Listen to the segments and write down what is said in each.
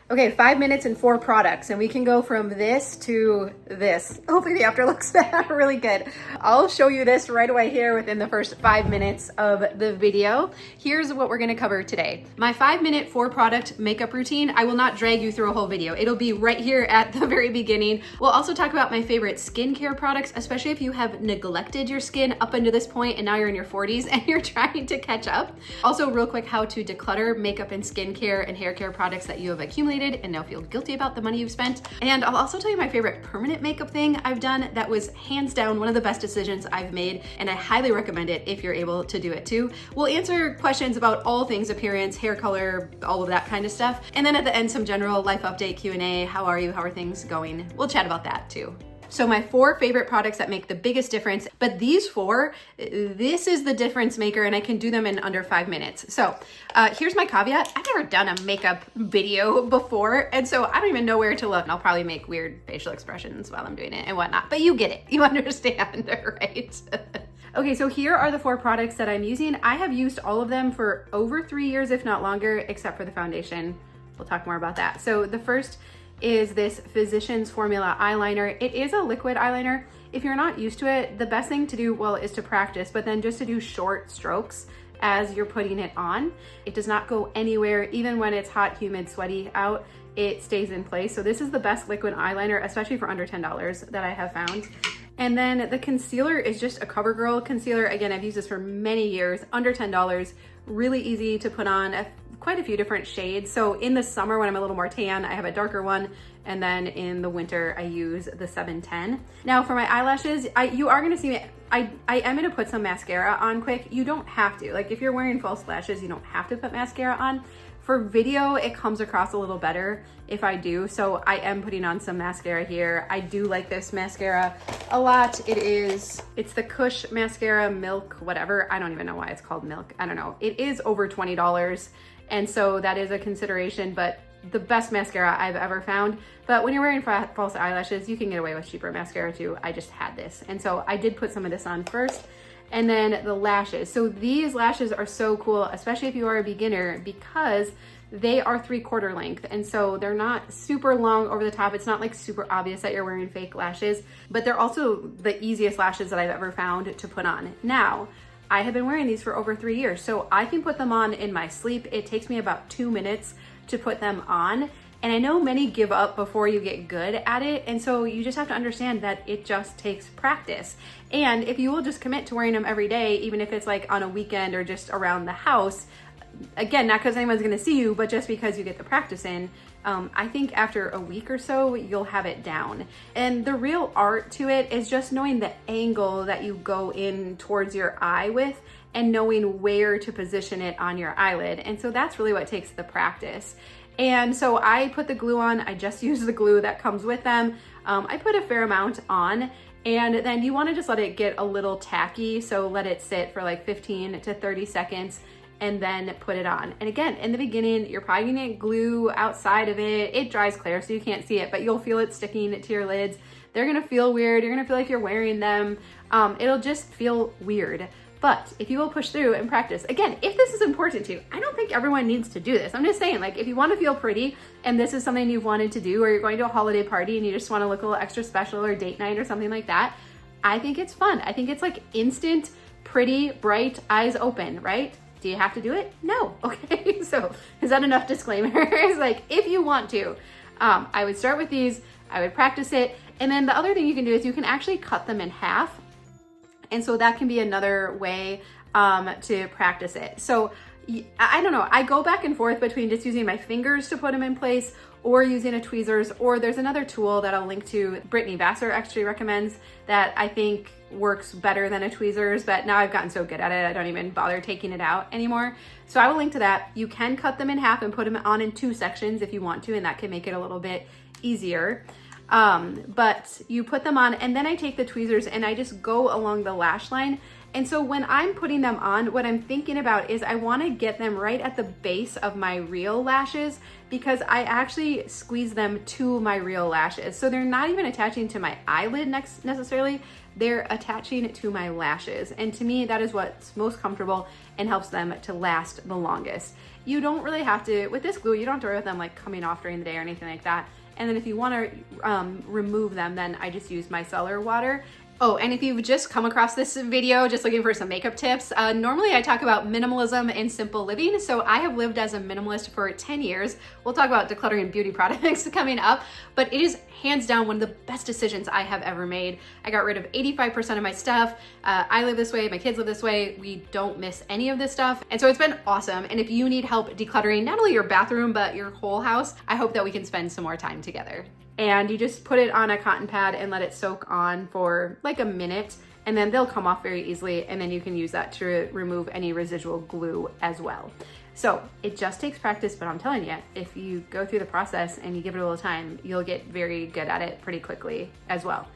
Okay, 5 minutes and 4 products, and we can go from this to this. Hopefully the after looks really good. I'll show you this right away here within the first 5 minutes of the video. Here's what we're gonna cover today. My 5-minute 4-product makeup routine. I will not drag you through a whole video. It'll be right here at the very beginning. We'll also talk about my favorite skincare products, especially if you have neglected your skin up until this point and now you're in your 40s and you're trying to catch up. Also, real quick, how to declutter makeup and skincare and hair care products that you have accumulated and now feel guilty about the money you've spent. And I'll also tell you my favorite permanent makeup thing I've done that was hands down one of the best decisions I've made, and I highly recommend it if you're able to do it too. We'll answer questions about all things appearance, hair color, all of that kind of stuff. And then at the end, some general life update Q&A. How are you? How are things going? We'll chat about that too. So my 4 favorite products that make the biggest difference, but these 4, this is the difference maker, and I can do them in under 5 minutes. So here's my caveat. I've never done a makeup video before, and so I don't even know where to look. And I'll probably make weird facial expressions while I'm doing it and whatnot, but you get it. You understand, right? Okay, so here are the 4 products that I'm using. I have used all of them for over 3 years, if not longer, except for the foundation. We'll talk more about that. So the first is this Physicians Formula eyeliner. It is a liquid eyeliner. If you're not used to it, the best thing to do, well, is to practice, but then just to do short strokes as you're putting it on. It does not go anywhere, even when it's hot, humid, sweaty out, it stays in place. So this is the best liquid eyeliner, especially for under $10 that I have found. And then the concealer is just a CoverGirl concealer. Again, I've used this for many years, under $10, really easy to put on, quite a few different shades. So in the summer when I'm a little more tan, I have a darker one. And then in the winter, I use the 710. Now for my eyelashes, you are gonna see me, I am gonna put some mascara on quick. You don't have to, like if you're wearing false lashes, you don't have to put mascara on. For video, it comes across a little better if I do. So I am putting on some mascara here. I do like this mascara a lot. It's the Kush mascara, Milk, whatever. I don't even know why it's called Milk. I don't know. It is over $20. And so that is a consideration, but the best mascara I've ever found. But when you're wearing false eyelashes, you can get away with cheaper mascara too. I just had this. And so I did put some of this on first. And then the lashes. So these lashes are so cool, especially if you are a beginner, because they are 3/4 length. And so they're not super long over the top. It's not like super obvious that you're wearing fake lashes, but they're also the easiest lashes that I've ever found to put on. Now, I have been wearing these for over 3 years, so I can put them on in my sleep. It takes me about 2 minutes to put them on. And I know many give up before you get good at it. And so you just have to understand that it just takes practice. And if you will just commit to wearing them every day, even if it's like on a weekend or just around the house, again, not because anyone's gonna see you, but just because you get the practice in, I think after a week or so, you'll have it down. And the real art to it is just knowing the angle that you go in towards your eye with and knowing where to position it on your eyelid. And so that's really what takes the practice. And so I put the glue on. I just use the glue that comes with them. I put a fair amount on, and then you wanna just let it get a little tacky. So let it sit for like 15 to 30 seconds and then put it on. And again, in the beginning, you're probably gonna get glue outside of it. It dries clear, so you can't see it, but you'll feel it sticking to your lids. They're gonna feel weird. You're gonna feel like you're wearing them. It'll just feel weird. But if you will push through and practice, again, if this is important to you, I don't think everyone needs to do this. I'm just saying, like, if you want to feel pretty and this is something you've wanted to do, or you're going to a holiday party and you just want to look a little extra special, or date night or something like that, I think it's fun. I think it's like instant, pretty, bright, eyes open, right? Do you have to do it? No. Okay, so is that enough disclaimers? Like, if you want to, I would start with these, I would practice it. And then the other thing you can do is you can actually cut them in half. And so that can be another way to practice it. So I don't know, I go back and forth between just using my fingers to put them in place or using a tweezers, or there's another tool that I'll link to. Brittany Vassar actually recommends that I think works better than a tweezers, but now I've gotten so good at it, I don't even bother taking it out anymore. So I will link to that. You can cut them in half and put them on in 2 sections if you want to, and that can make it a little bit easier. But you put them on, and then I take the tweezers and I just go along the lash line. And so when I'm putting them on, what I'm thinking about is I want to get them right at the base of my real lashes, because I actually squeeze them to my real lashes. So they're not even attaching to my eyelid necessarily, they're attaching to my lashes. And to me, that is what's most comfortable and helps them to last the longest. You don't really have to, with this glue, you don't have to worry about them like coming off during the day or anything like that. And then if you want to remove them, then I just use micellar water. Oh, and if you've just come across this video just looking for some makeup tips, normally I talk about minimalism and simple living. So I have lived as a minimalist for 10 years. We'll talk about decluttering and beauty products coming up, but it is hands down one of the best decisions I have ever made. I got rid of 85% of my stuff. I live this way, my kids live this way. We don't miss any of this stuff. And so it's been awesome. And if you need help decluttering not only your bathroom, but your whole house, I hope that we can spend some more time together. And you just put it on a cotton pad and let it soak on for like a minute, and then they'll come off very easily, and then you can use that to remove any residual glue as well. So it just takes practice, but I'm telling you, if you go through the process and you give it a little time, you'll get very good at it pretty quickly as well.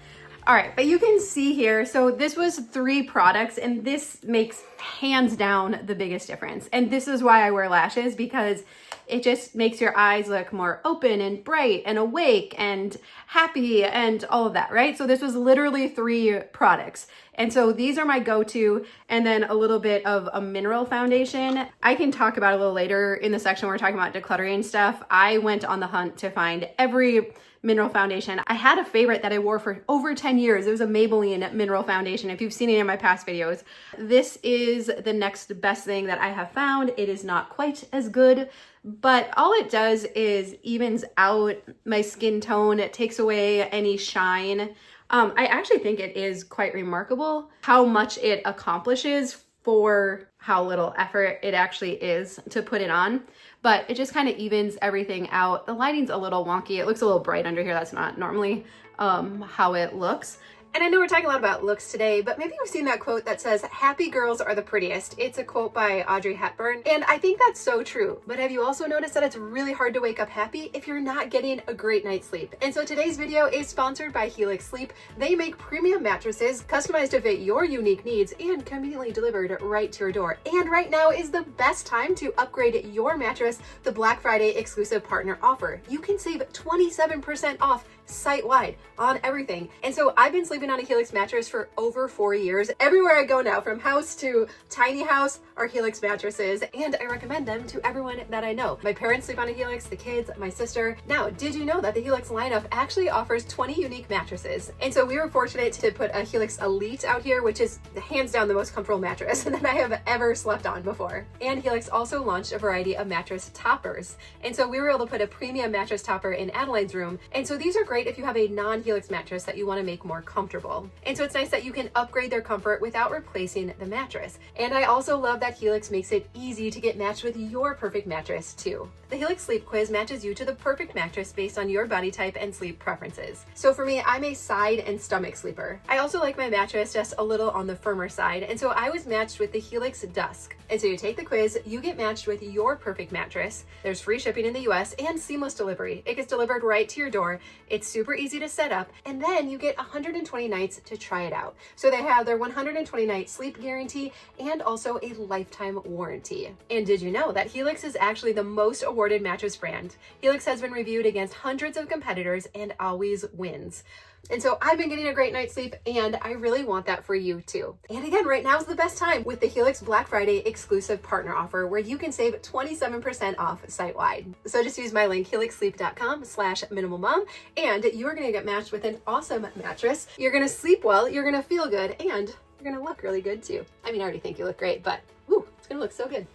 All right, but you can see here, so this was 3 products, and this makes hands down the biggest difference. And this is why I wear lashes, because it just makes your eyes look more open and bright and awake and happy and all of that, right? So this was literally 3 products. And so these are my go-to, and then a little bit of a mineral foundation. I can talk about it a little later in the section where we're talking about decluttering stuff. I went on the hunt to find every mineral foundation. I had a favorite that I wore for over 10 years. It was a Maybelline mineral foundation. If you've seen it in my past videos, this is the next best thing that I have found. It is not quite as good, but all it does is evens out my skin tone. It takes away any shine. I actually think it is quite remarkable how much it accomplishes for how little effort it actually is to put it on, but it just kind of evens everything out. The lighting's a little wonky. It looks a little bright under here. That's not normally how it looks. And I know we're talking a lot about looks today, but maybe you've seen that quote that says, "Happy girls are the prettiest." It's a quote by Audrey Hepburn, and I think that's so true. But have you also noticed that it's really hard to wake up happy if you're not getting a great night's sleep? And so today's video is sponsored by Helix Sleep. They make premium mattresses customized to fit your unique needs and conveniently delivered right to your door. And right now is the best time to upgrade your mattress, the Black Friday exclusive partner offer. You can save 27% off site-wide on everything. And so I've been sleeping on a Helix mattress for over 4 years. Everywhere I go now, from house to tiny house, are Helix mattresses, and I recommend them to everyone that I know. My parents sleep on a Helix, the kids, my sister. Now, did you know that the Helix lineup actually offers 20 unique mattresses? And so we were fortunate to put a Helix Elite out here, which is hands down the most comfortable mattress that I have ever slept on before. And Helix also launched a variety of mattress toppers. And so we were able to put a premium mattress topper in Adeline's room. And so these are great if you have a non-Helix mattress that you want to make more comfortable. And so it's nice that you can upgrade their comfort without replacing the mattress. And I also love that Helix makes it easy to get matched with your perfect mattress too. The Helix Sleep Quiz matches you to the perfect mattress based on your body type and sleep preferences. So for me, I'm a side and stomach sleeper. I also like my mattress just a little on the firmer side, and so I was matched with the Helix Dusk. And so you take the quiz, you get matched with your perfect mattress. There's free shipping in the US and seamless delivery. It gets delivered right to your door. It's super easy to set up, and then you get 120 nights to try it out. So they have their 120 night sleep guarantee and also a lifetime warranty. And did you know that Helix is actually the most awarded mattress brand? Helix has been reviewed against hundreds of competitors and always wins. And so I've been getting a great night's sleep, and I really want that for you too. And again, right now is the best time with the Helix Black Friday exclusive partner offer, where you can save 27% off site-wide. So just use my link, helixsleep.com/minimalmom, and you are going to get matched with an awesome mattress. You're going to sleep well, you're going to feel good, and you're going to look really good too. I mean, I already think you look great, but woo, it's going to look so good.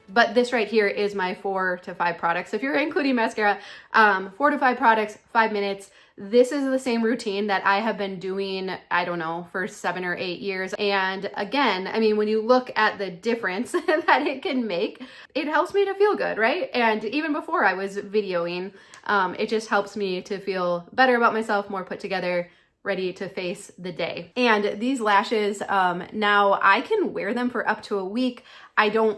But this right here is my 4 to 5 products. So if you're including mascara, 4 to 5 products, 5 minutes. This is the same routine that I have been doing, I don't know, for 7 or 8 years. And again, I mean, when you look at the difference that it can make, it helps me to feel good, right? And even before I was videoing, it just helps me to feel better about myself, more put together, ready to face the day. And these lashes, now I can wear them for up to a week.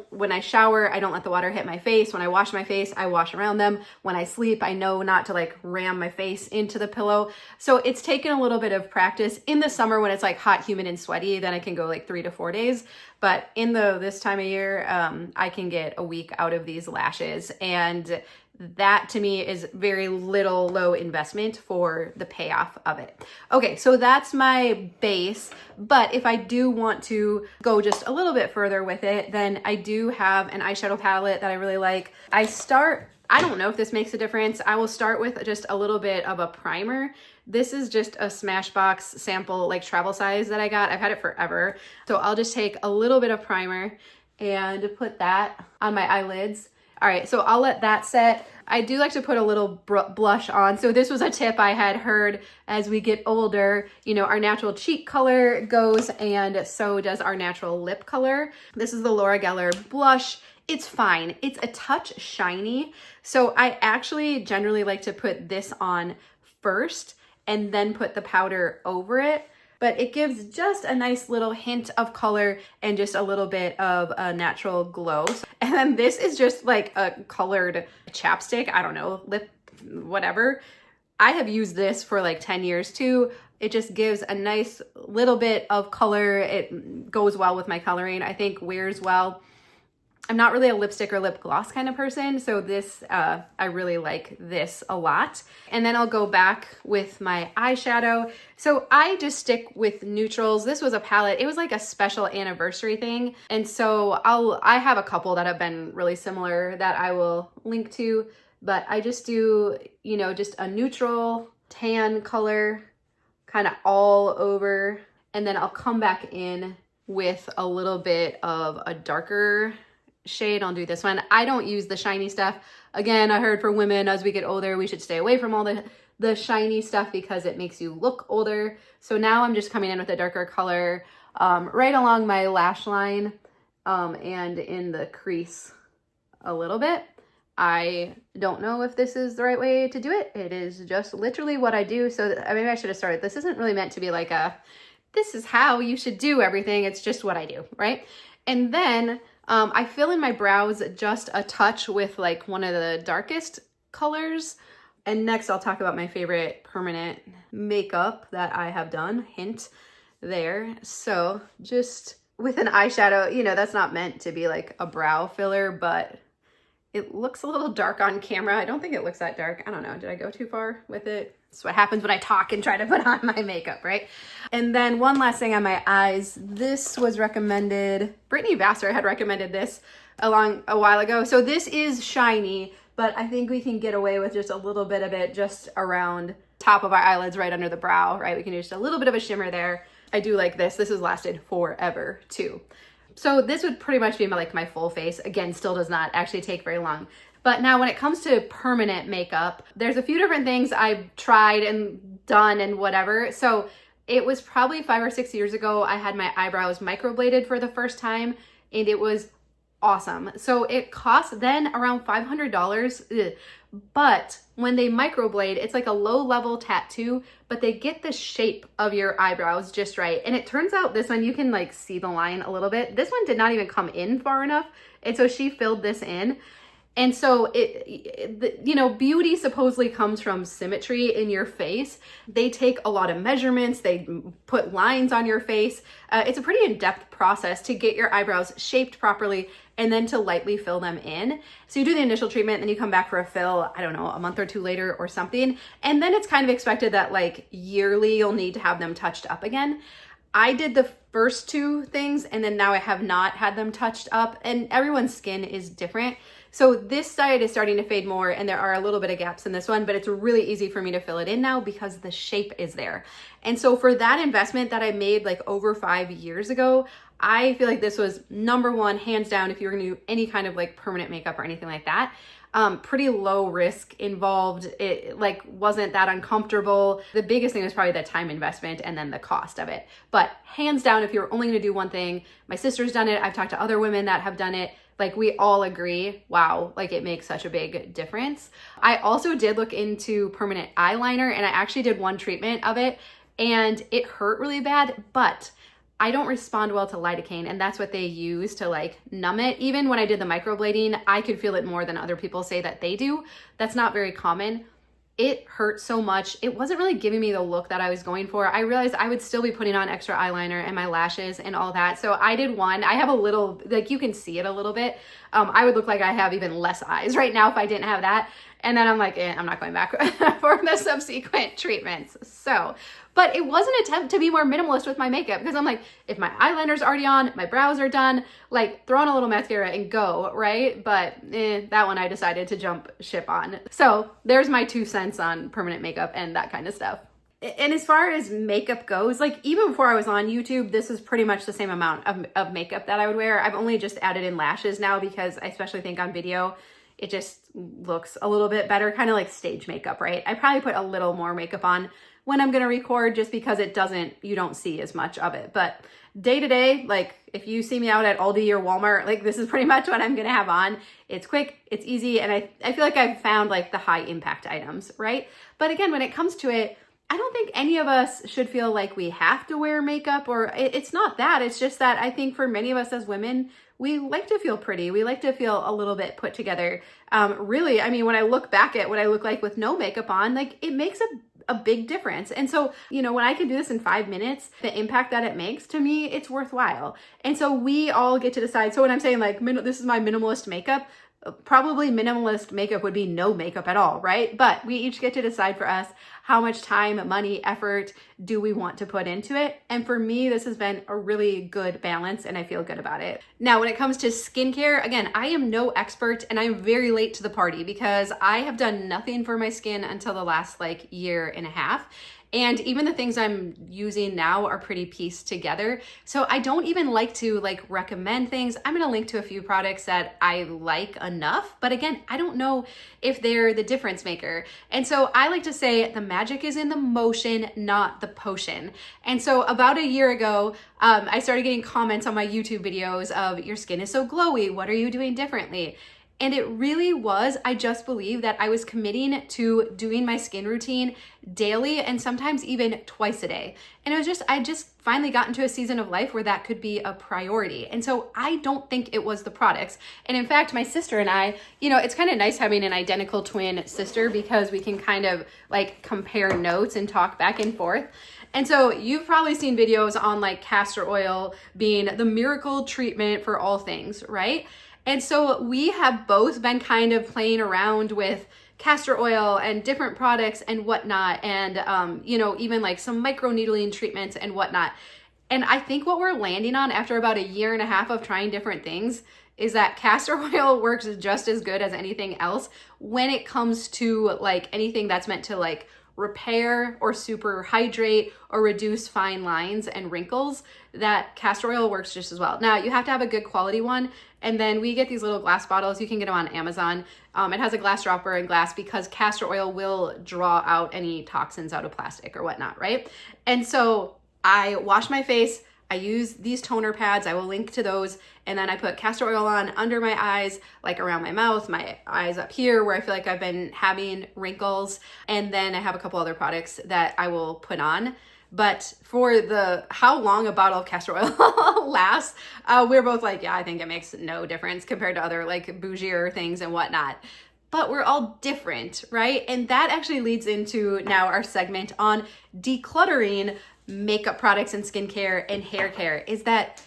When I shower, I don't let the water hit my face. When I wash my face, I wash around them. When I sleep, I know not to like ram my face into the pillow. So it's taken a little bit of practice. In the summer when it's like hot, humid, and sweaty, then I can go like 3 to 4 days. But in this time of year, I can get a week out of these lashes. And that to me is very low investment for the payoff of it. Okay, so that's my base, but if I do want to go just a little bit further with it, then I do have an eyeshadow palette that I really like. I don't know if this makes a difference. I will start with just a little bit of a primer. This is just a Smashbox sample, like travel size that I got. I've had it forever. So I'll just take a little bit of primer and put that on my eyelids. All right, so I'll let that set. I do like to put a little blush on. So this was a tip I had heard: as we get older, our natural cheek color goes, and so does our natural lip color. This is the Laura Geller blush. It's fine. It's a touch shiny. So I actually generally like to put this on first and then put the powder over it. But it gives just a nice little hint of color and just a little bit of a natural glow. And then this is just like a colored chapstick. I don't know, lip, whatever. I have used this for like 10 years too. It just gives a nice little bit of color. It goes well with my coloring. I think wears well. I'm not really a lipstick or lip gloss kind of person, so this, I really like this a lot. And then I'll go back with my eyeshadow. So I just stick with neutrals. This was a palette. It was like a special anniversary thing. And so I have a couple that have been really similar that I will link to, but I just do, just a neutral tan color kind of all over. And then I'll come back in with a little bit of a darker shade. I'll do this one. I don't use the shiny stuff. Again, I heard for women, as we get older, we should stay away from all the shiny stuff because it makes you look older. So now I'm just coming in with a darker color right along my lash line and in the crease a little bit. I don't know if this is the right way to do it. It is just literally what I do. So maybe I should have started. This isn't really meant to be like this is how you should do everything. It's just what I do, right? And then I fill in my brows just a touch with like one of the darkest colors. And next I'll talk about my favorite permanent makeup that I have done, hint there. So just with an eyeshadow, that's not meant to be like a brow filler, but it looks a little dark on camera. I don't think it looks that dark. I don't know, did I go too far with it? That's what happens when I talk and try to put on my makeup, right? And then one last thing on my eyes. This was recommended, Brittany Vassar had recommended this a while ago. So this is shiny, but I think we can get away with just a little bit of it just around top of our eyelids, right under the brow, right? We can do just a little bit of a shimmer there. I do like this. This has lasted forever too. So this would pretty much be my full face. Again, still does not actually take very long. But now when it comes to permanent makeup, there's a few different things I've tried and done and whatever. So it was probably 5 or 6 years ago, I had my eyebrows microbladed for the first time, and it was awesome. So it cost then around $500. But when they microblade, it's like a low-level tattoo, but they get the shape of your eyebrows just right. And it turns out this one, you can like see the line a little bit. This one did not even come in far enough. And so she filled this in. And so beauty supposedly comes from symmetry in your face. They take a lot of measurements. They put lines on your face. It's a pretty in-depth process to get your eyebrows shaped properly and then to lightly fill them in. So you do the initial treatment, then you come back for a fill, I don't know, a month or two later or something. And then it's kind of expected that like yearly you'll need to have them touched up again. I did the first two things and then now I have not had them touched up, and everyone's skin is different. So this side is starting to fade more and there are a little bit of gaps in this one, but it's really easy for me to fill it in now because the shape is there. And so for that investment that I made like over 5 years ago, I feel like this was number one, hands down, if you were gonna do any kind of like permanent makeup or anything like that. Pretty low risk involved. It like wasn't that uncomfortable. The biggest thing was probably the time investment and then the cost of it. But hands down, if you're only gonna do one thing, my sister's done it. I've talked to other women that have done it. Like we all agree, wow, like it makes such a big difference. I also did look into permanent eyeliner and I actually did one treatment of it. and it hurt really bad, but I don't respond well to lidocaine, and that's what they use to like numb it. Even when I did the microblading, I could feel it more than other people say that they do. That's not very common. It hurt so much. It wasn't really giving me the look that I was going for. I realized I would still be putting on extra eyeliner and my lashes and all that. So I did one. I have a little, like you can see it a little bit. I would look like I have even less eyes right now if I didn't have that. And then I'm like, I'm not going back for the subsequent treatments. So, but it was an attempt to be more minimalist with my makeup, because I'm like, if my eyeliner's already on, my brows are done, like throw on a little mascara and go, right? But that one I decided to jump ship on. So there's my 2 cents on permanent makeup and that kind of stuff. And as far as makeup goes, like even before I was on YouTube, this is pretty much the same amount of makeup that I would wear. I've only just added in lashes now because I especially think on video, it just looks a little bit better, kind of like stage makeup, right? I probably put a little more makeup on when I'm gonna record just because you don't see as much of it. But day to day, like if you see me out at Aldi or Walmart, like this is pretty much what I'm gonna have on. It's quick, it's easy, and I feel like I've found like the high impact items, right? But again, when it comes to it, I don't think any of us should feel like we have to wear makeup, or it's not that. It's just that I think for many of us as women, we like to feel pretty. We like to feel a little bit put together. Really, I mean, when I look back at what I look like with no makeup on, like it makes a big difference. And so, you know, when I can do this in 5 minutes, the impact that it makes, to me, it's worthwhile. And so we all get to decide. So when I'm saying like, this is my minimalist makeup, probably minimalist makeup would be no makeup at all, right? But we each get to decide for us how much time, money, effort do we want to put into it. And for me, this has been a really good balance and I feel good about it. Now, when it comes to skincare, again, I am no expert and I'm very late to the party because I have done nothing for my skin until the last like year and a half. And even the things I'm using now are pretty pieced together. So I don't even like to like recommend things. I'm gonna link to a few products that I like enough, but again, I don't know if they're the difference maker. And so I like to say the magic is in the motion, not the potion. And so about a year ago, I started getting comments on my YouTube videos of your skin is so glowy, what are you doing differently? And it really was, I just believe that I was committing to doing my skin routine daily and sometimes even twice a day. And it was just, I just finally got into a season of life where that could be a priority. And so I don't think it was the products. And in fact, my sister and I, you know, it's kind of nice having an identical twin sister because we can kind of like compare notes and talk back and forth. And so you've probably seen videos on like castor oil being the miracle treatment for all things, right? And so we have both been kind of playing around with castor oil and different products and whatnot. And, you know, even like some micro needling treatments and whatnot. And I think what we're landing on after about a year and a half of trying different things is that castor oil works just as good as anything else when it comes to like anything that's meant to like repair or super hydrate or reduce fine lines and wrinkles, that castor oil works just as well. Now you have to have a good quality one. And then we get these little glass bottles. You can get them on Amazon. It has a glass dropper and glass because castor oil will draw out any toxins out of plastic or whatnot, right? And so I wash my face. I use these toner pads. I will link to those. And then I put castor oil on under my eyes, like around my mouth, my eyes up here where I feel like I've been having wrinkles. And then I have a couple other products that I will put on. But for the how long a bottle of castor oil lasts, we're both like, yeah, I think it makes no difference compared to other like bougier things and whatnot. But we're all different, right? And that actually leads into now our segment on decluttering makeup products and skincare and hair care, is that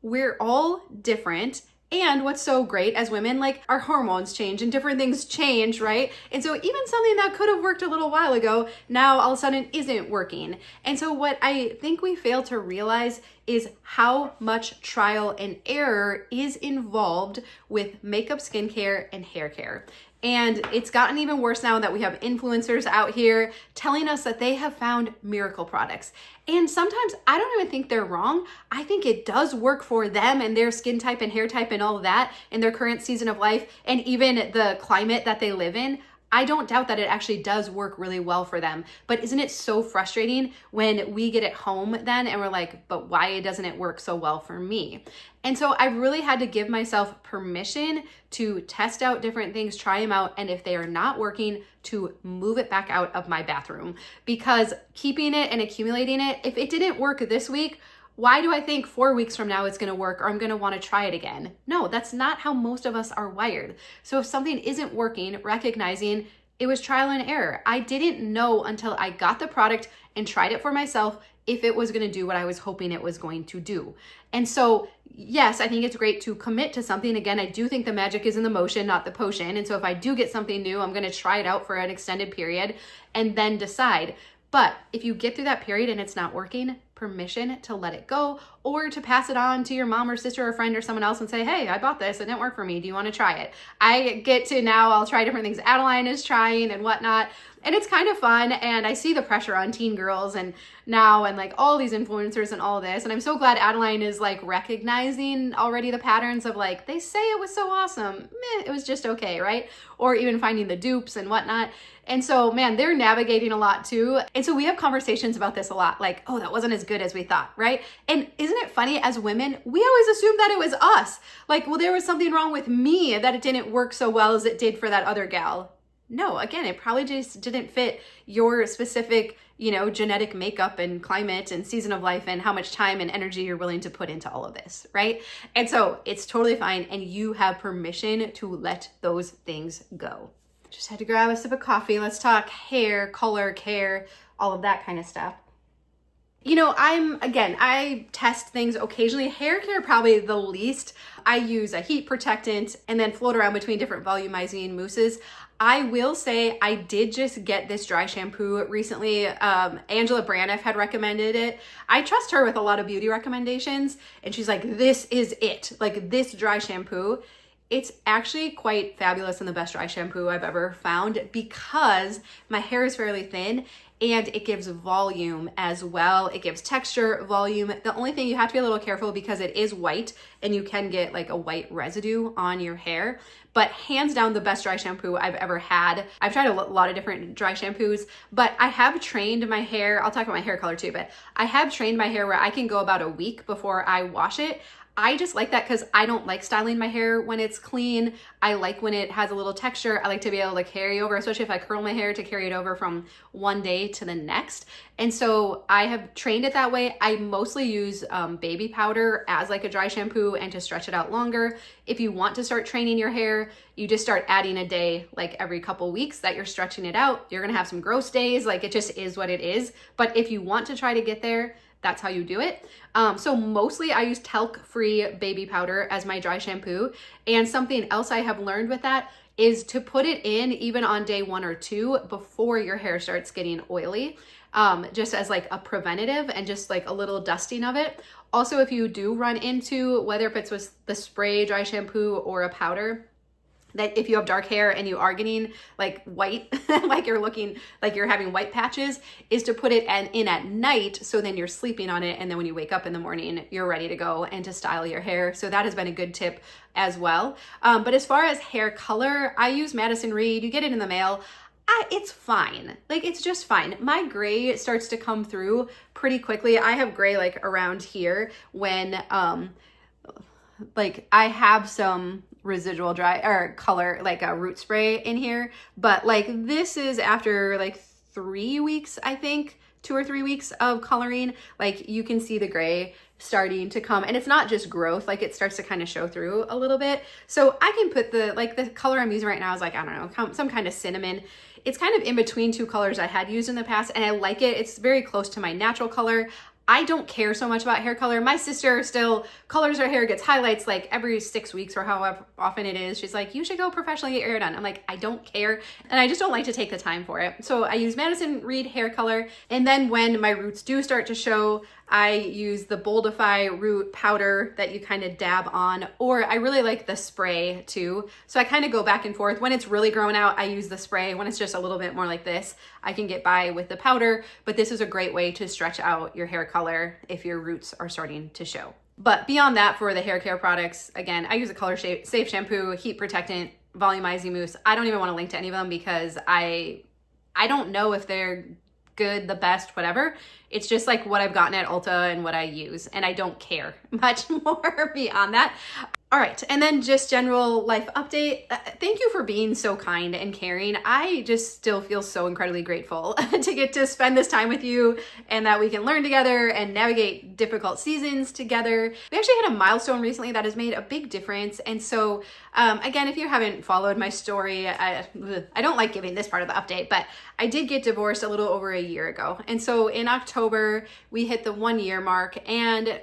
we're all different. And what's so great as women, like our hormones change and different things change, right? And so even something that could have worked a little while ago, now all of a sudden isn't working. And so what I think we fail to realize is how much trial and error is involved with makeup, skincare, and hair care. And it's gotten even worse now that we have influencers out here telling us that they have found miracle products. And sometimes I don't even think they're wrong. I think it does work for them and their skin type and hair type and all of that in their current season of life and even the climate that they live in. I don't doubt that it actually does work really well for them. But isn't it so frustrating when we get it home then and we're like, but why doesn't it work so well for me? And so I really had to give myself permission to test out different things, try them out, and if they are not working, to move it back out of my bathroom. Because keeping it and accumulating it, if it didn't work this week, why do I think 4 weeks from now it's gonna work or I'm gonna wanna try it again? No, that's not how most of us are wired. So if something isn't working, recognizing it was trial and error. I didn't know until I got the product and tried it for myself if it was gonna do what I was hoping it was going to do. And so, yes, I think it's great to commit to something. Again, I do think the magic is in the motion, not the potion. And so if I do get something new, I'm gonna try it out for an extended period and then decide. But if you get through that period and it's not working, permission to let it go or to pass it on to your mom or sister or friend or someone else and say, hey, I bought this, it didn't work for me. Do you want to try it? I get to now, I'll try different things Adeline is trying and whatnot. And it's kind of fun. And I see the pressure on teen girls and now and like all these influencers and all this. And I'm so glad Adeline is like recognizing already the patterns of like, they say it was so awesome. Meh, it was just okay, right? Or even finding the dupes and whatnot. And so, man, they're navigating a lot too. And so we have conversations about this a lot, like, oh, that wasn't as good as we thought, right? And isn't it funny, as women, we always assume that it was us. Like, well, there was something wrong with me that it didn't work so well as it did for that other gal. No, again, it probably just didn't fit your specific, genetic makeup and climate and season of life and how much time and energy you're willing to put into all of this, right? And so it's totally fine. And you have permission to let those things go. Just had to grab a sip of coffee. Let's talk hair, color, care, all of that kind of stuff. I test things occasionally. Hair care, probably the least. I use a heat protectant and then float around between different volumizing mousses. I will say I did just get this dry shampoo recently. Angela Braniff had recommended it. I trust her with a lot of beauty recommendations. And she's like, this is it. Like this dry shampoo. It's actually quite fabulous and the best dry shampoo I've ever found because my hair is fairly thin and it gives volume as well. It gives texture, volume. The only thing you have to be a little careful because it is white and you can get like a white residue on your hair. But hands down, the best dry shampoo I've ever had. I've tried a lot of different dry shampoos, but I have trained my hair. I'll talk about my hair color too, but I have trained my hair where I can go about a week before I wash it. I just like that because I don't like styling my hair when it's clean. I like when it has a little texture. I like to be able to carry over, especially if I curl my hair, to carry it over from one day to the next. And so I have trained it that way. I mostly use baby powder as like a dry shampoo and to stretch it out longer. If you want to start training your hair, you just start adding a day like every couple weeks that you're stretching it out. You're gonna have some gross days, like it just is what it is. But if you want to try to get there, that's how you do it. So mostly I use talc-free baby powder as my dry shampoo. And something else I have learned with that is to put it in even on day 1 or 2 before your hair starts getting oily, just as like a preventative and just like a little dusting of it. Also, if you do run into, whether if it's with the spray dry shampoo or a powder, that if you have dark hair and you are getting like white, like you're looking like you're having white patches, is to put it in at night. So then you're sleeping on it. And then when you wake up in the morning, you're ready to go and to style your hair. So that has been a good tip as well. But as far as hair color, I use Madison Reed. You get it in the mail. It's fine. Like, it's just fine. My gray starts to come through pretty quickly. I have gray like around here when, like I have some residual dry or color, like a root spray in here, but like this is after like 3 weeks, I think 2 or 3 weeks of coloring, like you can see the gray starting to come, and it's not just growth, like it starts to kind of show through a little bit. So I can put the color I'm using right now is like, I don't know, some kind of cinnamon. It's kind of in between 2 colors I had used in the past, and I like it. It's very close to my natural color. I don't care so much about hair color. My sister still colors her hair, gets highlights like every 6 weeks or however often it is. She's like, you should go professionally get your hair done. I'm like, I don't care. And I just don't like to take the time for it. So I use Madison Reed hair color. And then when my roots do start to show, I use the Boldify root powder that you kind of dab on, or I really like the spray too. So I kind of go back and forth. When it's really grown out, I use the spray. When it's just a little bit more like this, I can get by with the powder, but this is a great way to stretch out your hair color if your roots are starting to show. But beyond that, for the hair care products, again, I use a color safe shampoo, heat protectant, volumizing mousse. I don't even want to link to any of them because I don't know if they're good, the best, whatever. It's just like what I've gotten at Ulta and what I use, and I don't care much more beyond that. All right, and then just general life update. Thank you for being so kind and caring. I just still feel so incredibly grateful to get to spend this time with you and that we can learn together and navigate difficult seasons together. We actually hit a milestone recently that has made a big difference. And so, again, if you haven't followed my story, I don't like giving this part of the update, but I did get divorced a little over a year ago. And so in October, we hit the 1 year mark, and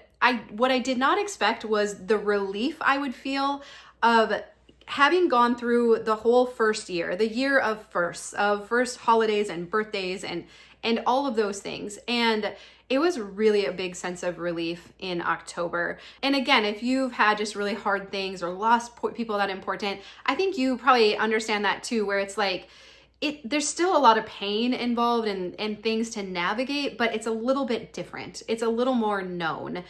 what I did not expect was the relief I would feel of having gone through the whole first year, the year of first holidays and birthdays and all of those things. And it was really a big sense of relief in October. And again, if you've had just really hard things or lost people that important, I think you probably understand that too, where it's like, there's still a lot of pain involved and things to navigate, but it's a little bit different. It's a little more known.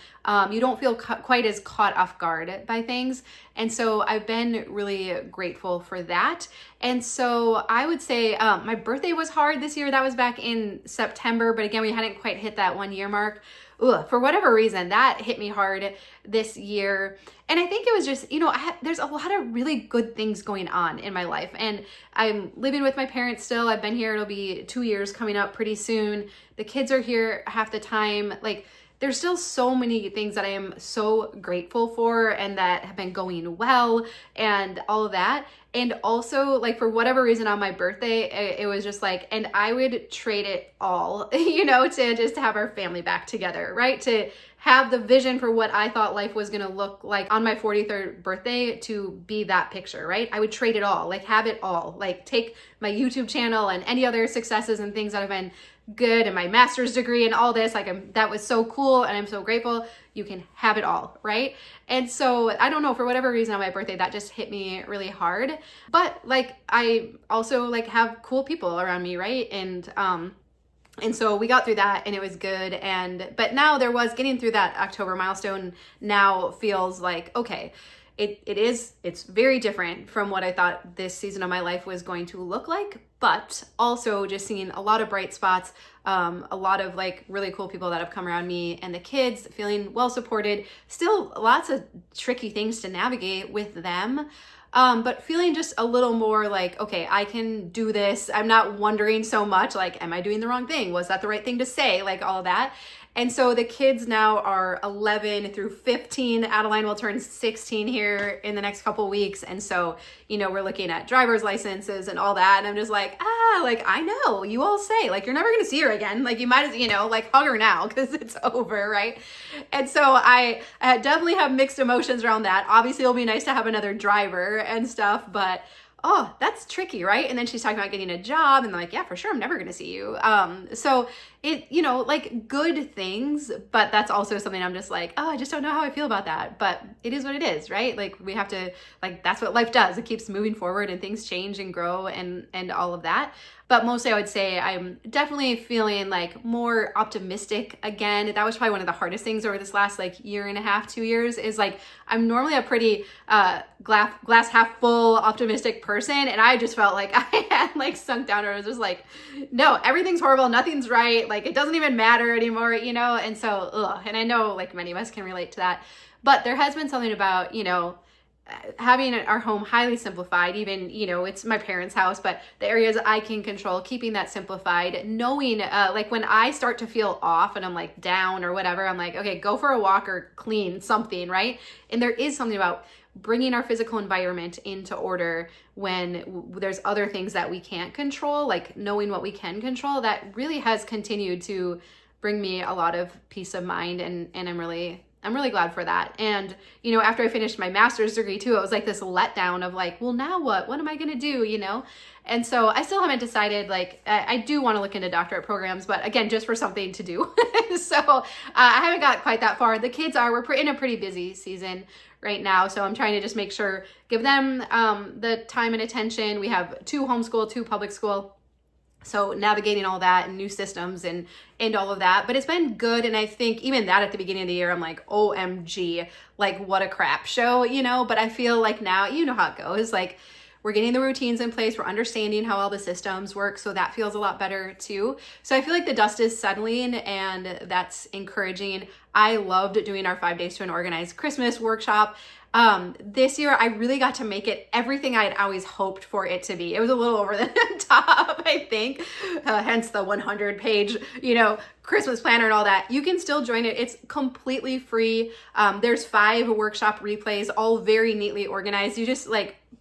You don't feel quite as caught off guard by things. And so I've been really grateful for that. And so I would say my birthday was hard this year. That was back in September, but again, we hadn't quite hit that 1 year mark. For whatever reason, that hit me hard this year. And I think it was just, there's a lot of really good things going on in my life. And I'm living with my parents still. I've been here. It'll be 2 years coming up pretty soon. The kids are here half the time. Like, there's still so many things that I am so grateful for and that have been going well and all of that. And also, like, for whatever reason on my birthday, it was just like, and I would trade it all, to just have our family back together, right? To have the vision for what I thought life was going to look like on my 43rd birthday to be that picture, right? I would trade it all, like have it all, like take my YouTube channel and any other successes and things that have been good and my master's degree and all this, that was so cool and I'm so grateful. You can have it all, right? And so I don't know, for whatever reason on my birthday, that just hit me really hard. But like, I also like have cool people around me, right? And so we got through that and it was good. But now there was getting through that October milestone now feels like, okay, it's very different from what I thought this season of my life was going to look like, but also just seeing a lot of bright spots, a lot of like really cool people that have come around me and the kids feeling well supported, still lots of tricky things to navigate with them. But feeling just a little more like, okay, I can do this. I'm not wondering so much like, am I doing the wrong thing? Was that the right thing to say? Like all of that. And so the kids now are 11 through 15. Adeline will turn 16 here in the next couple weeks. And so, we're looking at driver's licenses and all that. And I'm just like, I know you all say like, you're never going to see her again. Like you might as, like hug her now because it's over. Right. And so I definitely have mixed emotions around that. Obviously it'll be nice to have another driver and stuff, but that's tricky, right? And then she's talking about getting a job and like, yeah, for sure, I'm never going to see you. So it, like good things, but that's also something I'm just like, I just don't know how I feel about that, but it is what it is, right? Like we have to, like, that's what life does. It keeps moving forward and things change and grow and all of that. But mostly I would say I'm definitely feeling like more optimistic again. That was probably one of the hardest things over this last like year and a half, 2 years is like, I'm normally a pretty glass half full optimistic person. And I just felt like I had like sunk down or I was just like, no, everything's horrible. Nothing's right. Like it doesn't even matter anymore, And so, and I know like many of us can relate to that, but there has been something about, having our home highly simplified, even, it's my parents' house, but the areas I can control, keeping that simplified, knowing, like when I start to feel off and I'm like down or whatever, I'm like, okay, go for a walk or clean something, right? And there is something about bringing our physical environment into order when there's other things that we can't control, like knowing what we can control, that really has continued to bring me a lot of peace of mind. And I'm really glad for that. And, after I finished my master's degree too, it was like this letdown of like, well, now what am I going to do? And so I still haven't decided, like, I do want to look into doctorate programs, but again, just for something to do. So I haven't got quite that far. The kids we're in a pretty busy season right now. So I'm trying to just make sure, give them the time and attention. We have 2 homeschool, 2 public school. So navigating all that and new systems and all of that, but it's been good. And I think even that at the beginning of the year, I'm like, OMG, like what a crap show, but I feel like now, how it goes, like we're getting the routines in place, we're understanding how all the systems work, so that feels a lot better too. So I feel like the dust is settling, and that's encouraging. I loved doing our 5 days to an organized Christmas workshop. This year I really got to make it everything I had always hoped for it to be. It was a little over the top, I think, hence the 100-page, Christmas planner and all that. You can still join it. It's completely free. There's 5 workshop replays, all very neatly organized. You just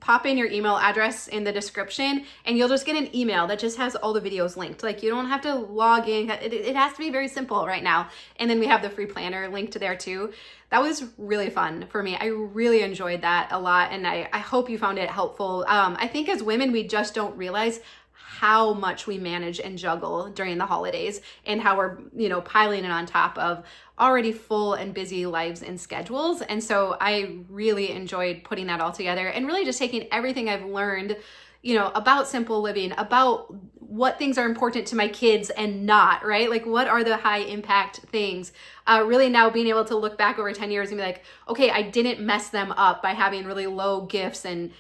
pop in your email address in the description and you'll just get an email that just has all the videos linked. You don't have to log in. It has to be very simple right now. And then we have the free planner linked there too. That was really fun for me. I really enjoyed that a lot, and I hope you found it helpful. I think as women, we just don't realize how much we manage and juggle during the holidays, and how we're, piling it on top of already full and busy lives and schedules. And so I really enjoyed putting that all together and really just taking everything I've learned, about simple living, about what things are important to my kids and not, right? What are the high impact things? Really now being able to look back over 10 years and be like, okay, I didn't mess them up by having really low gifts and,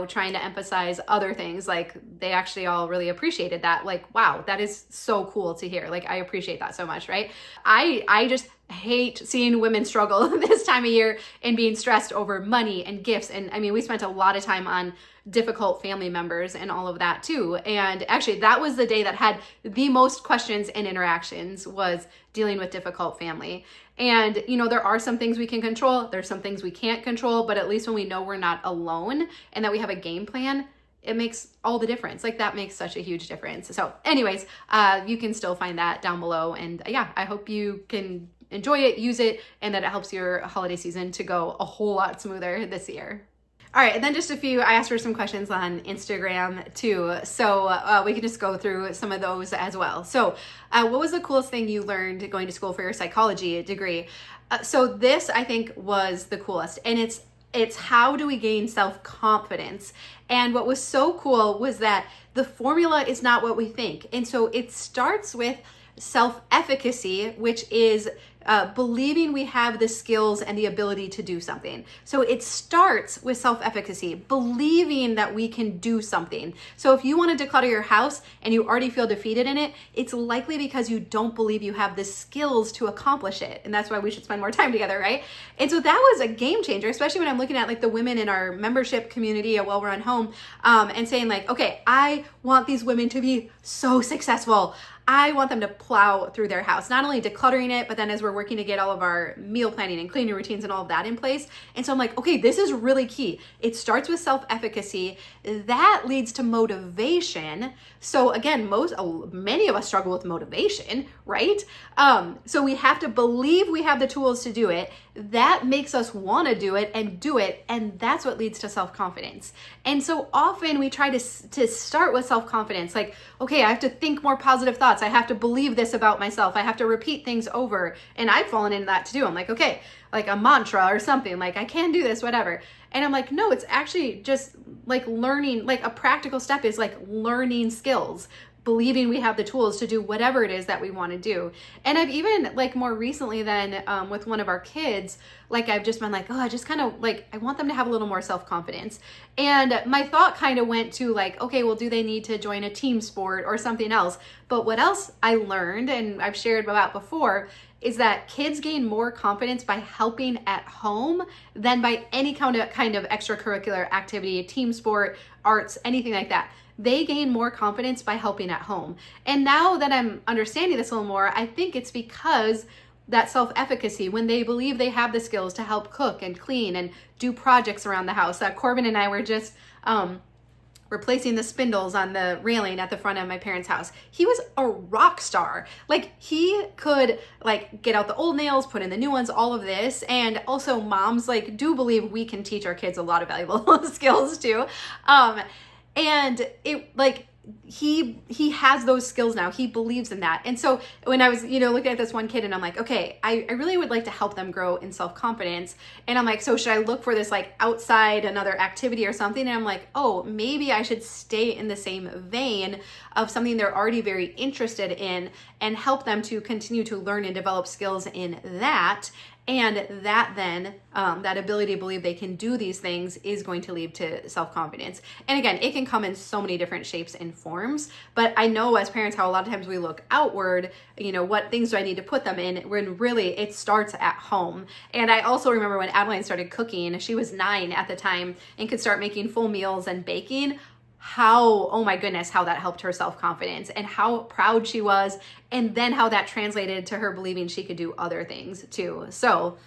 trying to emphasize other things. They actually all really appreciated that. Wow, that is so cool to hear. I appreciate that so much, right? I just hate seeing women struggle this time of year and being stressed over money and gifts. And we spent a lot of time on difficult family members and all of that too. And actually that was the day that had the most questions and interactions, was dealing with difficult family. And there are some things we can control, there's some things we can't control, but at least when we know we're not alone and that we have a game plan, it makes all the difference. That makes such a huge difference. So anyways, you can still find that down below. And yeah, I hope you can enjoy it, use it, and that it helps your holiday season to go a whole lot smoother this year. All right, and then I asked for some questions on Instagram too, so we can just go through some of those as well. So what was the coolest thing you learned going to school for your psychology degree? So this, I think, was the coolest, and it's how do we gain self-confidence? And what was so cool was that the formula is not what we think. And so it starts with self-efficacy, which is believing we have the skills and the ability to do something. So it starts with self-efficacy, believing that we can do something. So if you want to declutter your house and you already feel defeated in it, it's likely because you don't believe you have the skills to accomplish it. And that's why we should spend more time together, right? And so that was a game changer, especially when I'm looking at the women in our membership community at Well Run Home, and saying okay, I want these women to be so successful. I want them to plow through their house, not only decluttering it, but then as we're working to get all of our meal planning and cleaning routines and all of that in place. And so I'm okay, this is really key. It starts with self-efficacy. That leads to motivation. So again, many of us struggle with motivation, right? So we have to believe we have the tools to do it. That makes us want to do it, and that's what leads to self-confidence. And so often we try to start with self-confidence, okay, I have to think more positive thoughts. I have to believe this about myself. I have to repeat things over. And I've fallen into that too. I'm okay, a mantra or something, I can do this, whatever. And I'm no, it's actually just learning, a practical step is learning skills, believing we have the tools to do whatever it is that we want to do. And I've even more recently than with one of our kids, I've just been oh, I just kind of I want them to have a little more self-confidence. And my thought kind of went to okay, well, do they need to join a team sport or something else? But what else I learned, and I've shared about before, is that kids gain more confidence by helping at home than by any kind of extracurricular activity, team sport, arts, anything like that. They gain more confidence by helping at home. And now that I'm understanding this a little more, I think it's because that self-efficacy, when they believe they have the skills to help cook and clean and do projects around the house. Corbin and I were just replacing the spindles on the railing at the front of my parents' house. He was a rock star. He could get out the old nails, put in the new ones, all of this. And also moms do believe we can teach our kids a lot of valuable skills too. And it he has those skills now. He believes in that. And so when I was, looking at this one kid and I'm okay, I really would like to help them grow in self-confidence. And I'm so should I look for this outside another activity or something? And I'm oh, maybe I should stay in the same vein of something they're already very interested in and help them to continue to learn and develop skills in that. And that then, that ability to believe they can do these things is going to lead to self-confidence. And again, it can come in so many different shapes and forms, but I know as parents how a lot of times we look outward, you know, what things do I need to put them in, when really it starts at home. And I also remember when Adeline started cooking, she was 9 at the time and could start making full meals and baking, how, oh my goodness, how that helped her self-confidence and how proud she was. And then how that translated to her believing she could do other things too. So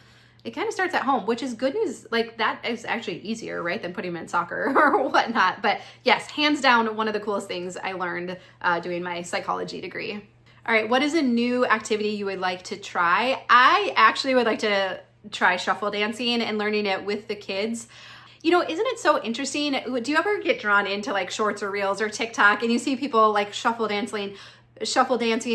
it kind of starts at home, which is good news. Like that is actually easier, right, than putting them in soccer or whatnot. But yes, hands down, one of the coolest things I learned doing my psychology degree. All right, what is a new activity you would like to try? I actually would like to try shuffle dancing and learning it with the kids. You know, isn't it so interesting? Do you ever get drawn into like shorts or reels or TikTok and you see people like shuffle dancing,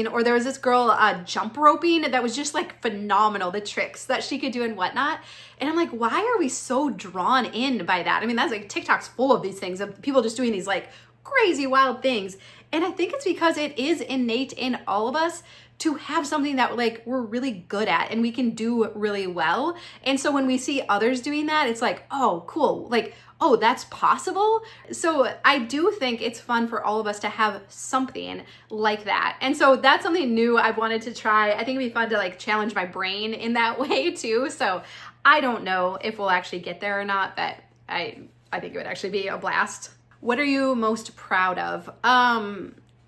or there was this girl jump roping that was just like phenomenal, the tricks that she could do and whatnot. And I'm like, why are we so drawn in by that? I mean, that's like TikTok's full of these things, of people just doing these like crazy wild things. And I think it's because it is innate in all of us to have something that like we're really good at and we can do really well. And so when we see others doing that, it's like, oh, cool. Like, oh, that's possible. So I do think it's fun for all of us to have something like that. And so that's something new I've wanted to try. I think it'd be fun to like challenge my brain in that way too. So I don't know if we'll actually get there or not, but I think it would actually be a blast. What are you most proud of?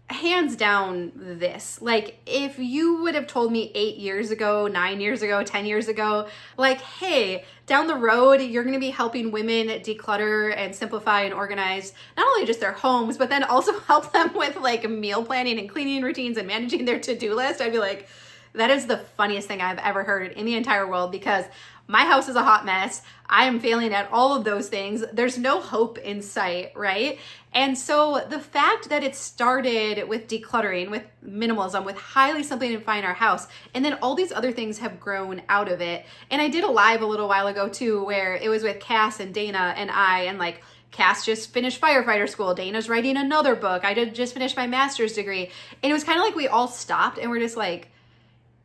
Hands down this. Like if you would have told me 8 years ago, 9 years ago, 10 years ago, like, hey, down the road, you're going to be helping women declutter and simplify and organize not only just their homes, but then also help them with like meal planning and cleaning routines and managing their to-do list, I'd be like, that is the funniest thing I've ever heard in the entire world, because my house is a hot mess. I am failing at all of those things. There's no hope in sight, right? And so the fact that it started with decluttering, with minimalism, with highly simplifying our house, and then all these other things have grown out of it. And I did a live a little while ago too, where it was with Cass and Dana and I, and like Cass just finished firefighter school. Dana's writing another book. I did just finish my master's degree. And it was kind of like we all stopped and we're just like,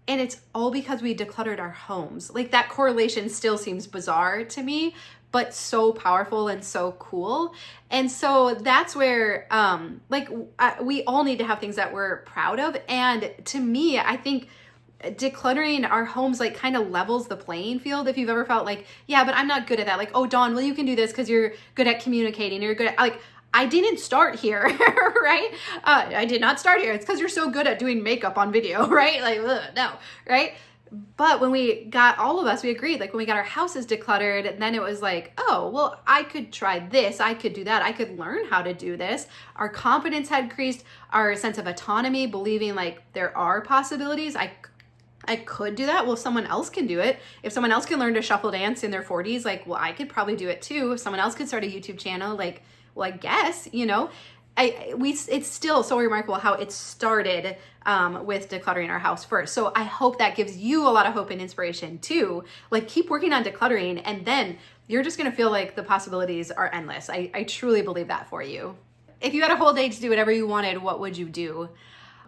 and it's all because we decluttered our homes. Like that correlation still seems bizarre to me, but so powerful and so cool. And so that's where we all need to have things that we're proud of. And to me, I think decluttering our homes like kind of levels the playing field. If you've ever felt like, yeah, but I'm not good at that. Like, oh, Dawn, well, you can do this because you're good at communicating. You're good at like, I didn't start here, right? I did not start here. It's because you're so good at doing makeup on video, right? Like, no, right? But when we got, all of us, we agreed, like when we got our houses decluttered, then it was like, oh, well, I could try this. I could do that. I could learn how to do this. Our confidence had increased, our sense of autonomy, believing like there are possibilities. I could do that. Well, if someone else can do it, if someone else can learn to shuffle dance in their 40s, like, well, I could probably do it too. If someone else could start a YouTube channel, like, well, I guess, you know, it's still so remarkable how it started with decluttering our house first. So I hope that gives you a lot of hope and inspiration too. Like keep working on decluttering and then you're just going to feel like the possibilities are endless. I truly believe that for you. If you had a whole day to do whatever you wanted, what would you do?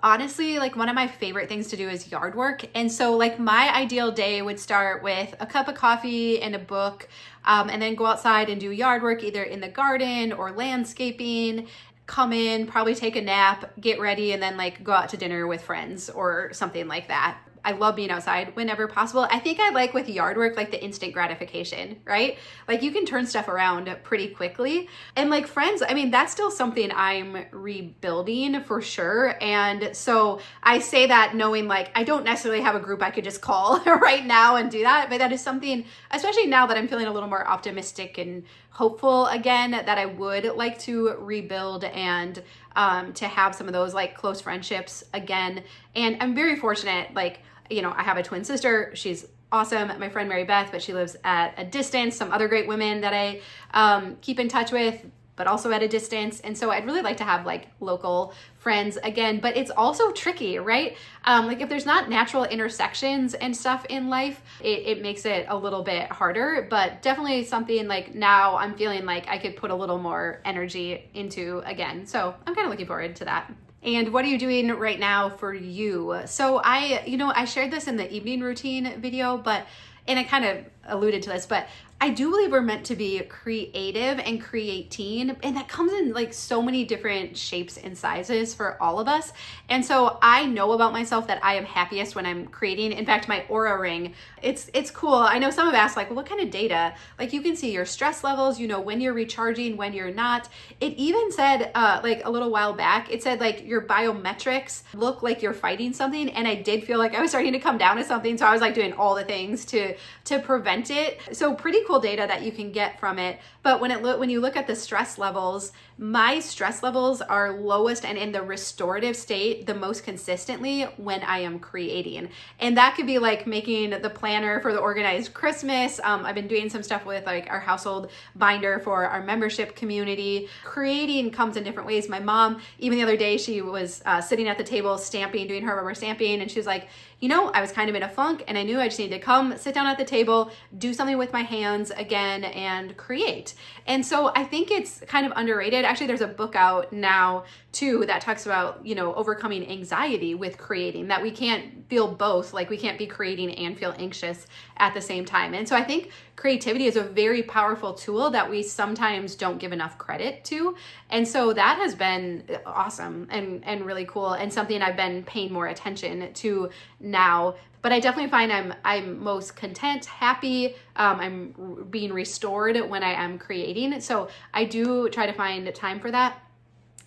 Honestly, like one of my favorite things to do is yard work. And so like my ideal day would start with a cup of coffee and a book, and then go outside and do yard work, either in the garden or landscaping, come in, probably take a nap, get ready, and then like go out to dinner with friends or something like that. I love being outside whenever possible. I think I like with yard work, like the instant gratification, right? Like you can turn stuff around pretty quickly. And like friends, I mean, that's still something I'm rebuilding for sure. And so I say that knowing like, I don't necessarily have a group I could just call right now and do that. But that is something, especially now that I'm feeling a little more optimistic and hopeful again, that I would like to rebuild and to have some of those like close friendships again. And I'm very fortunate, like, you know, I have a twin sister. She's awesome. My friend Mary Beth, but she lives at a distance. Some other great women that I keep in touch with, but also at a distance. And so I'd really like to have like local friends again, but it's also tricky, right? Like if there's not natural intersections and stuff in life, it makes it a little bit harder, but definitely something like now I'm feeling like I could put a little more energy into again. So I'm kind of looking forward to that. And what are you doing right now for you? So I shared this in the evening routine video, but and I kind of alluded to this, but I do believe we're meant to be creative and creating, and that comes in like so many different shapes and sizes for all of us. And so I know about myself that I am happiest when I'm creating. In fact, my Aura ring, it's cool. I know some have asked like, well, what kind of data? Like you can see your stress levels, you know, when you're recharging, when you're not. It even said like a little while back, it said like your biometrics look like you're fighting something. And I did feel like I was starting to come down to something. So I was like doing all the things to prevent it. So pretty cool data that you can get from it. But when you look at the stress levels, my stress levels are lowest and in the restorative state the most consistently when I am creating. And that could be like making the planner for the organized Christmas. I've been doing some stuff with like our household binder for our membership community. Creating comes in different ways. My mom, even the other day, she was sitting at the table stamping, doing her rubber stamping, and she was like, you know, I was kind of in a funk and I knew I just needed to come sit down at the table, do something with my hands again and create. And so I think it's kind of underrated. Actually, there's a book out now too that talks about, you know, overcoming anxiety with creating, that we can't feel both, like we can't be creating and feel anxious at the same time. And so I think creativity is a very powerful tool that we sometimes don't give enough credit to. And so that has been awesome and really cool, and something I've been paying more attention to now. But I definitely find I'm most content, happy. I'm being restored when I am creating. So I do try to find time for that.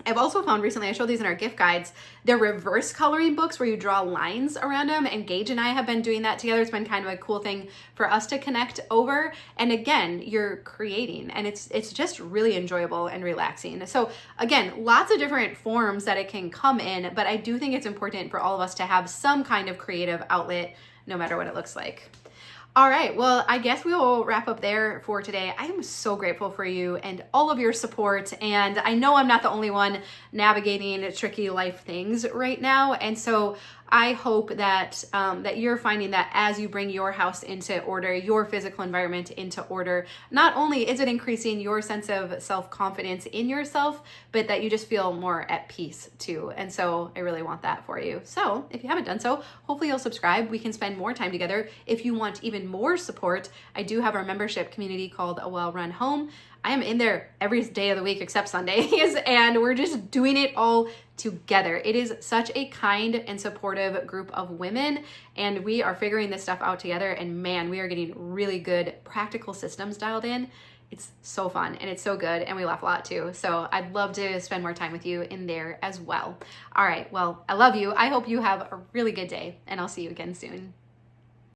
I've also found recently, I showed these in our gift guides, they're reverse coloring books where you draw lines around them, and Gage and I have been doing that together. It's been kind of a cool thing for us to connect over. And again, you're creating, and it's just really enjoyable and relaxing. So again, lots of different forms that it can come in, but I do think it's important for all of us to have some kind of creative outlet, no matter what it looks like. All right, well, I guess we will wrap up there for today. I am so grateful for you and all of your support. And I know I'm not the only one navigating tricky life things right now. And so I hope that that you're finding that as you bring your house into order, your physical environment into order, not only is it increasing your sense of self-confidence in yourself, but that you just feel more at peace too. And so I really want that for you. So if you haven't done so, hopefully you'll subscribe. We can spend more time together. If you want even more support, I do have our membership community called A Well-Run Home. I am in there every day of the week except Sundays, and we're just doing it all together. It is such a kind and supportive group of women, and we are figuring this stuff out together, and man, we are getting really good practical systems dialed in. It's so fun and it's so good, and we laugh a lot too. So I'd love to spend more time with you in there as well. All right, well, I love you. I hope you have a really good day, and I'll see you again soon.